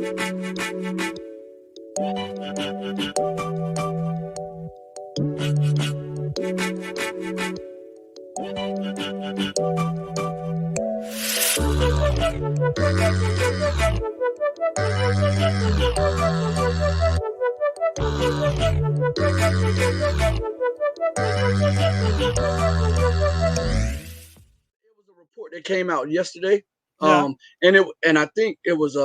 Was a report that came out yesterday, Yeah. and I think it was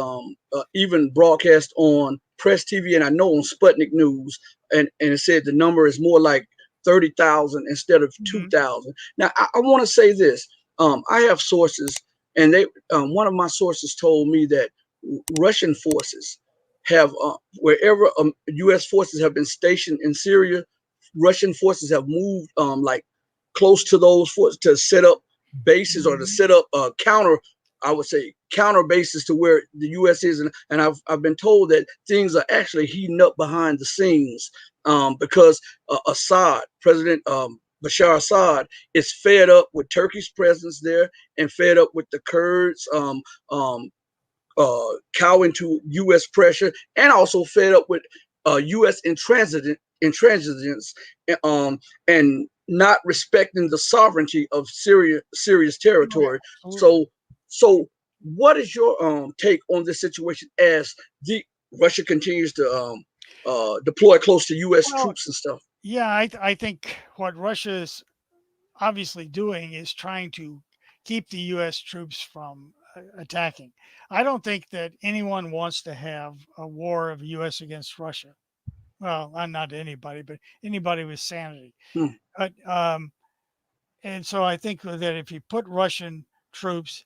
even broadcast on Press TV, and I know on Sputnik News, and it said the number is more like 30,000 instead of 2,000. Now I want to say this: I have sources, and they one of my sources told me that Russian forces have wherever U.S. forces have been stationed in Syria, Russian forces have moved like close to those forces to set up bases or to set up counter, I would say, counter bases to where the U.S. is, and I've been told that things are actually heating up behind the scenes because President Bashar Assad is fed up with Turkey's presence there and fed up with the Kurds cowing to U.S. pressure, and also fed up with U.S. intransigence, and not respecting the sovereignty of Syria's territory. So, so what is your take on this situation as the Russia continues to deploy close to U.S. Well, troops and stuff? yeah, I think what Russia is obviously doing is trying to keep the U.S. troops from attacking. I don't think that anyone wants to have a war of U.S. against Russia. Well, not anybody, but anybody with sanity. Hmm. But and so I think that if you put Russian troops,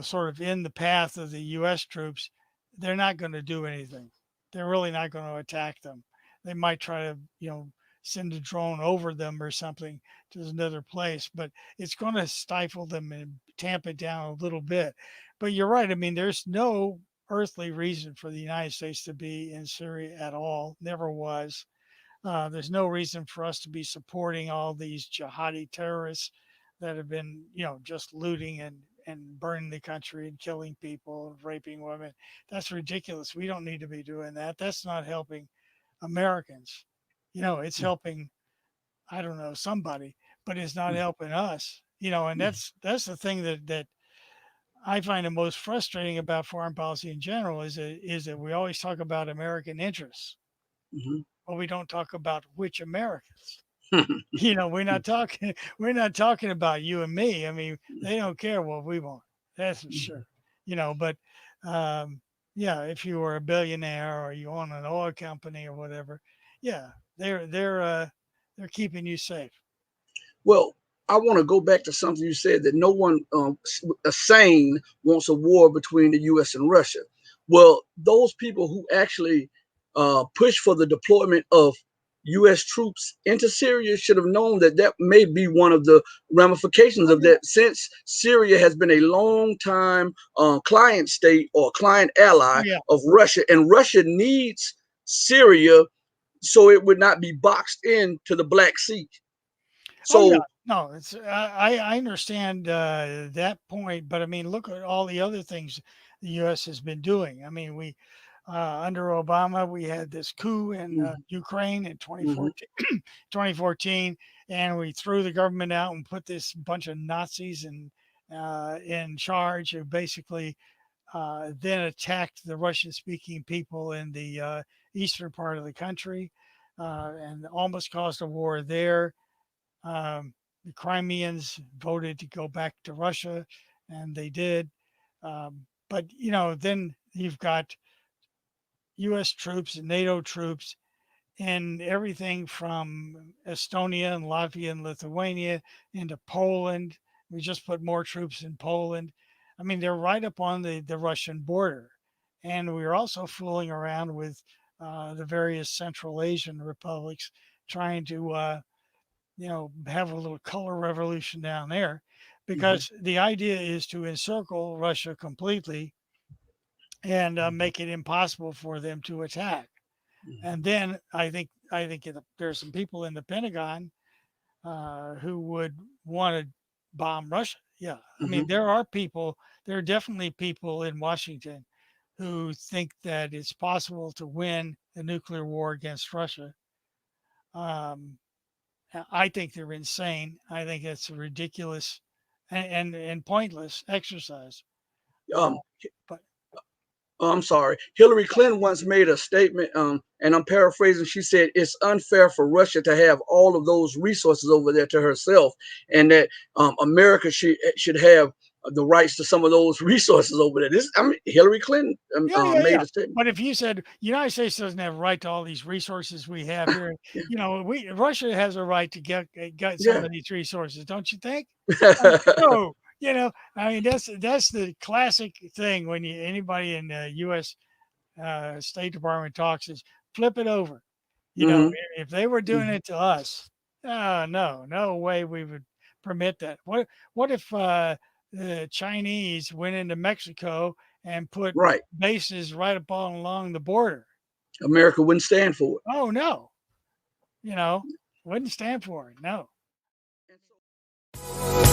sort of in the path of the U.S. troops, they're not going to do anything. They're really not going to attack them. They might try to, send a drone over them or something to another place, but it's going to stifle them and tamp it down a little bit. But you're right. I mean, there's no earthly reason for the United States to be in Syria at all. Never was. There's no reason for us to be supporting all these jihadi terrorists that have been, just looting and burning the country and killing people and raping women. That's ridiculous. We don't need to be doing that. That's not helping Americans. It's helping, I don't know, somebody, but it's not helping us. And that's the thing that I find the most frustrating about foreign policy in general is that we always talk about American interests, Mm-hmm. but we don't talk about which Americans. We're not talking about you and me. I mean, they don't care what we want. That's for sure. But um, yeah, if you were a billionaire or you own an oil company or whatever, yeah, they're keeping you safe. Well, I want to go back to something you said that no one sane wants a war between the U.S. and Russia. Well, those people who actually push for the deployment of U.S. troops into Syria should have known that that may be one of the ramifications Oh of yeah, that, since Syria has been a long time client state or client ally oh yeah, of Russia, and Russia needs Syria so it would not be boxed into the Black Sea. oh yeah. So No, it's I understand that point, but I mean, look at all the other things the U.S. has been doing. I mean, we under Obama we had this coup in mhm, Ukraine in mhm, 2014, and we threw the government out and put this bunch of Nazis in charge, who basically then attacked the Russian-speaking people in the eastern part of the country and almost caused a war there. The Crimeans voted to go back to Russia, and they did. But then you've got U.S. troops and NATO troops in everything from Estonia and Latvia and Lithuania into Poland. We just put more troops in Poland. I mean, they're right up on the Russian border. And we're also fooling around with the various Central Asian republics, trying to have a little color revolution down there, mhm, because the idea is to encircle Russia completely and make it impossible for them to attack. mhm, And then I think there's some people in the Pentagon who would want to bomb Russia. Yeah, I mean mhm, there are people. There are definitely people in Washington who think that it's possible to win a nuclear war against Russia. Um, I think they're insane. I think it's a ridiculous and pointless exercise. Uh, Um, but I'm sorry. Hillary Clinton once made a statement, and I'm paraphrasing. She said it's unfair for Russia to have all of those resources over there to herself, and that America should have the rights to some of those resources over there. This, I mean, Hillary Clinton yeah, yeah, made yeah. a statement. But if you said United States doesn't have a right to all these resources we have here, Yeah, we Russia has a right to get some yeah. of these resources, don't you think? No, I mean that's the classic thing when anybody in the U.S. State Department talks is flip it over. Hmm. If they were doing Hmm. it to us, no, no way we would permit that. What if the Chinese went into Mexico and put Right. bases right up along the border? America wouldn't stand for Oh no, you know, wouldn't stand for it. No. it.